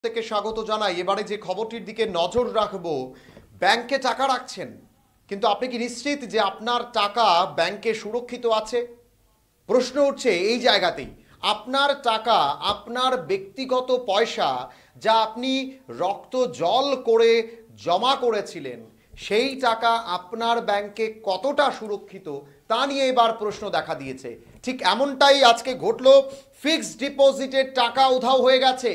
থেকে স্বাগত জানাই। এবারে যে খবরটির দিকে নজর রাখবো, ব্যাংকে টাকা রাখছেন কিন্তু আপনি কি নিশ্চিত যে আপনার টাকা ব্যাংকে সুরক্ষিত আছে? প্রশ্ন উঠছে এই জায়গাতেই। আপনার টাকা, আপনার ব্যক্তিগত পয়সা যা আপনি রক্ত জল করে জমা করেছিলেন, সেই টাকা আপনার ব্যাংকে কতটা সুরক্ষিত তা নিয়ে এবার প্রশ্ন দেখা দিয়েছে। ঠিক এমনটাই আজকে ঘটলো। ফিক্সড ডিপোজিটের টাকা উধাও হয়ে গেছে।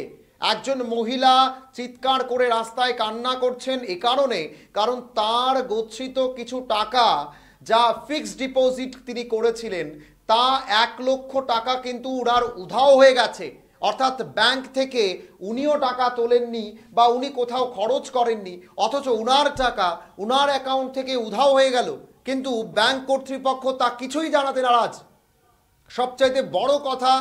একজন মহিলা চিৎকার করে রাস্তায় কান্না করছেন এ কারণে, কারণ তার গচ্ছিত কিছু টাকা যা ফিক্সড ডিপোজিট তিনি করেছিলেন তা 1 লক্ষ টাকা কিন্তু উনার উধাও হয়ে গেছে। অর্থাৎ ব্যাংক থেকে উনিও টাকা তোলেননি বা উনি কোথাও খরচ করেননি, অথচ উনার টাকা উনার অ্যাকাউন্ট থেকে উধাও হয়ে গেল, কিন্তু ব্যাংক কর্তৃপক্ষ তা কিছুই জানাতে নারাজ। সবচাইতে বড় কথা,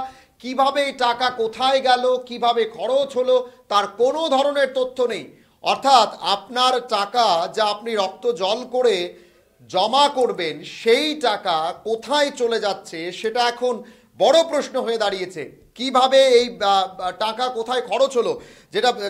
কিভাবে এই টাকা কোথায় গেল, কিভাবে খরচ হলো তার কোনো ধরনের তথ্য নেই। অর্থাৎ আপনার টাকা যা আপনি রক্ত জল করে জমা করবেন সেই টাকা কোথায় চলে যাচ্ছে সেটা এখন বড় প্রশ্ন হয়ে দাঁড়িয়েছে। কিভাবে এই টাকা কোথায় খরচ হলো,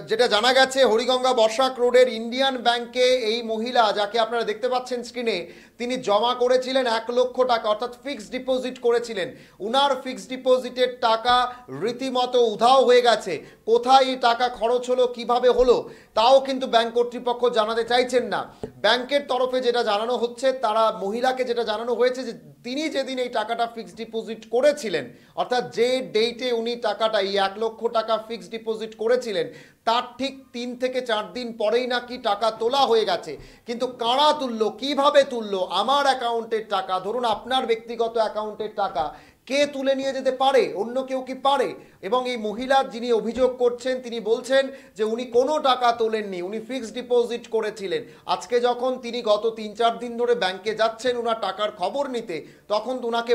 যেটা জানা গেছে, হরিগঙ্গা বর্ষাক রোডের ইন্ডিয়ান ব্যাংকে এই মহিলা, যাকে আপনারা দেখতে পাচ্ছেন স্ক্রিনে, তিনি জমা করেছিলেন 1 লক্ষ টাকা, অর্থাৎ ফিক্সড ডিপোজিট করেছিলেন। উনার ফিক্সড ডিপোজিটের টাকা রীতিমতো উধাও হয়ে গেছে। কোথায় এই টাকা খরচ হলো, কিভাবে হলো, তাও কিন্তু ব্যাংক কর্তৃপক্ষ জানাতে চাইছেন না। ব্যাংকের তরফে যেটা জানানো হচ্ছে, তারা মহিলাকে যেটা জানানো হয়েছে যে তিনি যেদিন এই টাকাটা ফিক্সড ডিপোজিট করেছিলেন, অর্থাৎ যে ডেটে উনি টাকাটা, এই 1 লক্ষ টাকা ফিক্সড ডিপোজিট করেছিলেন, তার ঠিক 3 থেকে 4 দিন পরেই নাকি টাকা তোলা হয়ে গেছে। কিন্তু কারা তুললো, কিভাবে তুললো? আমার অ্যাকাউন্টের টাকা, ধরুন আপনার ব্যক্তিগত অ্যাকাউন্টের টাকা কে তুলে নিয়ে যেতে পারে? অন্য কেউ কি পারে? এবং এই মহিলা যিনি অভিযোগ করছেন তিনি বলছেন যে উনি কোনো টাকা তোলেননি, উনি ফিক্সড ডিপোজিট করেছিলেন। আজকে যখন তিনি গত 3-4 দিন ধরে ব্যাংকে যাচ্ছেন ওনার টাকার খবর নিতে, তখন ওনাকে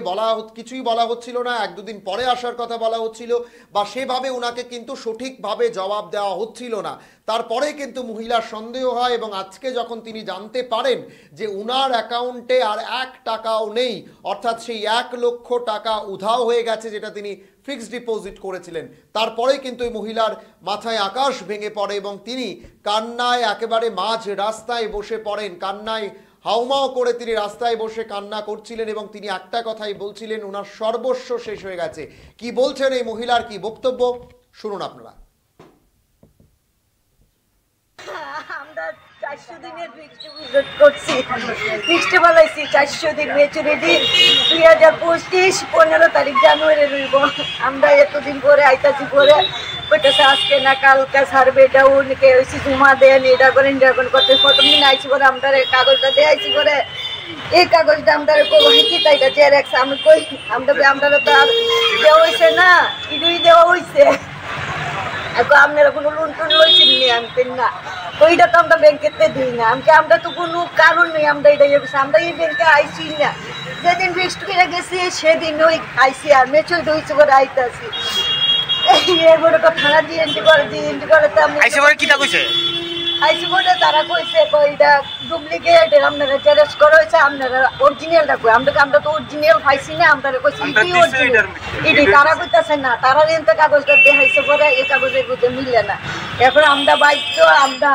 কিছুই বলা হচ্ছিল না, 1-2 দিন পরে আসার কথা বলা হচ্ছিল, বা সেভাবে ওনাকে কিন্তু সঠিকভাবে জবাব দেওয়া হচ্ছিল না। তারপরে কিন্তু মহিলার সন্দেহ হয় এবং আজকে যখন তিনি জানতে পারেন যে উনার অ্যাকাউন্টে আর 1 টাকাও নেই, অর্থাৎ সেই 1 লক্ষ টাকা উধাও হয়ে গেছে যেটা তিনি ফিক্সড ডিপোজিট করেছিলেন, তারপরে কিন্তু এই মহিলার মাথায় আকাশ ভেঙে পড়ে এবং তিনি কান্নায় একেবারে মাঝ রাস্তায় বসে পড়েন। কান্নায় হাউমাও করে তিনি রাস্তায় বসে কান্না করছিলেন এবং তিনি একটা কথাই বলছিলেন, ওনার সর্বস্ব শেষ হয়ে গেছে। কি বলছেন এই মহিলার, কি বক্তব্য, শুনুন আপনারা। আমরা 400 দিনের ফিক্সড ডিপোজিট করছি, ফিক্সড বলাইছি 400 দিন, ম্যাচুরিটি 2025 15 তারিখ জানুয়ারি রইব। আমরা এতদিন পরে আইতাছি, পরে কইতেছে আজকে না কালকে সার্ভে ডাউন কে হইছি, জমা দেন, এটা করেন করতে। প্রথম দিন আইছি পরে আমরা কাগজটা দিয়ে আইছি, পরে এই কাগজটা আমরা কি তাইটা জেরক্স আমি কই আমরা তো আর দেওয়া হয়েছে না, ইডুই দেওয়া হয়েছে। এখন আপনারা কোনো লোন টোন লইছেন নি? আনতেন না, ওইটা তো আমরা ব্যাংকেতে দিই না। আমরা তো কোনো কারণ নেই, আমরা এটা আমরা এই ব্যাংকে আইসি না। যেদিন ফিক্সড করে গেছি সেদিন ওই আইসি, আর মেচুর হয়েছে করে আইতাছি। এরপরে তো থানা দিয়ে এন্ট্রি করে তো আমি আইসি বলে তারা কইছে এটা ডুপ্লিকেট, আপনারা জেরক্স করা হয়েছে, আপনারা অরিজিনালটা কই। আমরা তো অরিজিনাল পাইছি না, আমরা কইছি এটি তারা কইতাছে না, তারা এনতে কাগজটা দেখাইছে পরে এই কাগজের মধ্যে মিলে না। এরপর আমরা বাধ্য, আমরা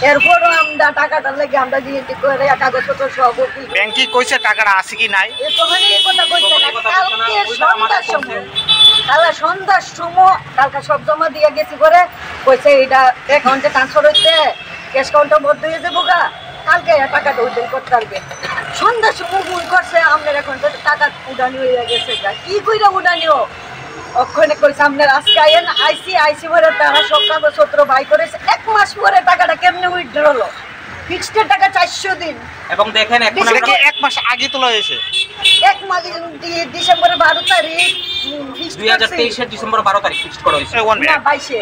এরপরও আমরা টাকাটা লেগে আমরা দিয়ে করে কাগজপত্র সব ব্যাংকে কইছে টাকাটা আছে কি নাই, তখন এই কথা কইছে না। কালকে সন্ধ্যার সময় কালকে সব জমা দিয়ে গেছি, পরে কইছে এটা অ্যাকাউন্টে ট্রান্সফার হইতে, ক্যাশ কাউন্টার বন্ধ হয়ে যাবো গা, কালকে টাকাটা উদ্ধার করতে পারবে। সন্ধ্যার সময় ভুল করছে, আপনার এখন টাকা উড়ানি হয়ে গেছে। কি কইরা উড়ানিও ওখানে কইছে আপনার আজকে আইসি পরে তারা সব কাগজপত্র বাই করেছে। 1 মাস পরে টাকাটা কেমনে উইথড্র হলো? ফিক্সড টাকা 400 দিন, এবং দেখেন এখন 1 মাস আগে তোলা হয়েছে। 1 মাস ডিসেম্বরের 12 তারিখ, 2023 এর ডিসেম্বর 12 তারিখ ফিক্সড করা হয়েছে। না 22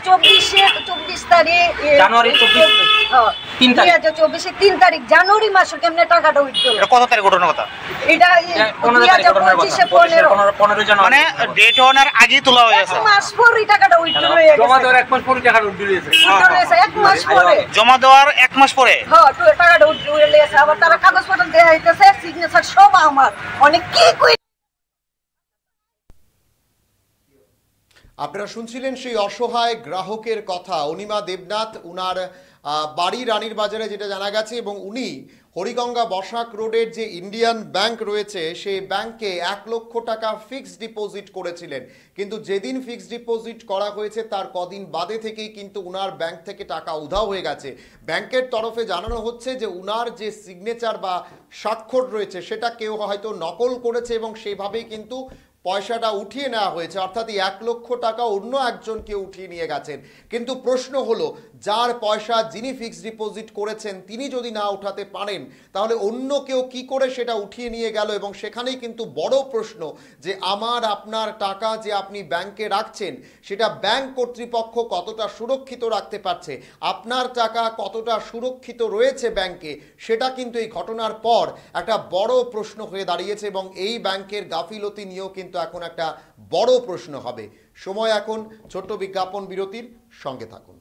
24 তারিখ জানুয়ারি 3 তারিখ জানুয়ারি মাসে কেমনে টাকাটা উইথড্র হলো? কত তারিখ ঘটনা কথা? এটা 15 জানুয়ারি, মানে ডেট ওনার আগে তোলা হয়েছে। 1 মাস পরে টাকাটা উইথড্র হয়ে গেছে। জমা দেওয়ার 1 মাস পরে টাকাটা উইথড্র হয়েছে। 1 মাস পরে জমা দেওয়ার 1 মাস পরে টাকাটা উইথড্র হয়ে গেছে। আবার তারা কাগজপত্র দেখাইতেছে, সিগনেচার সব আমার। অনেক কি কই আপনারা শুনছিলেন সেই অসহায় গ্রাহকের কথা। অনিমা দেবনাথ, উনার বাড়ি রানীর বাজারে যেটা জানা গেছে, এবং উনি হরিগঙ্গা বসাক রোডের যে ইন্ডিয়ান ব্যাংক রয়েছে সেই ব্যাংকে 1 লক্ষ টাকা ফিক্সড ডিপোজিট করেছিলেন। কিন্তু যেদিন ফিক্সড ডিপোজিট করা হয়েছে তার কদিন বাদে থেকেই কিন্তু উনার ব্যাংক থেকে টাকা উধাও হয়ে গেছে। ব্যাংকের তরফে জানানো হচ্ছে যে উনার যে সিগনেচার বা স্বাক্ষর রয়েছে সেটা কেউ হয়তো নকল করেছে এবং সেইভাবেই কিন্তু পয়সাটা উঠিয়ে নেওয়া হয়েছে, অর্থাৎ 1 লক্ষ টাকা অন্য একজন কেউ উঠিয়ে নিয়ে গেছেন। কিন্তু প্রশ্ন হলো, যার পয়সা যিনি ফিক্সড ডিপোজিট করেছেন তিনি যদি না উঠাতে পারেন তাহলে অন্য কেউ কি করে সেটা উঠিয়ে নিয়ে গেল? এবং সেখানেই কিন্তু বড় প্রশ্ন যে আমার আপনার টাকা যে আপনি ব্যাংকে রাখছেন সেটা ব্যাংক কর্তৃপক্ষ কতটা সুরক্ষিত রাখতে পারছে, আপনার টাকা কতটা সুরক্ষিত রয়েছে ব্যাংকে, সেটা কিন্তু এই ঘটনার পর একটা বড় প্রশ্ন হয়ে দাঁড়িয়েছে। এবং এই ব্যাংকের গাফিলতি নিয়েও কিন্তু এখন একটা বড় প্রশ্ন হবে। সময় এখন ছোট্ট বিজ্ঞাপন বিরতির, সঙ্গে থাকুন।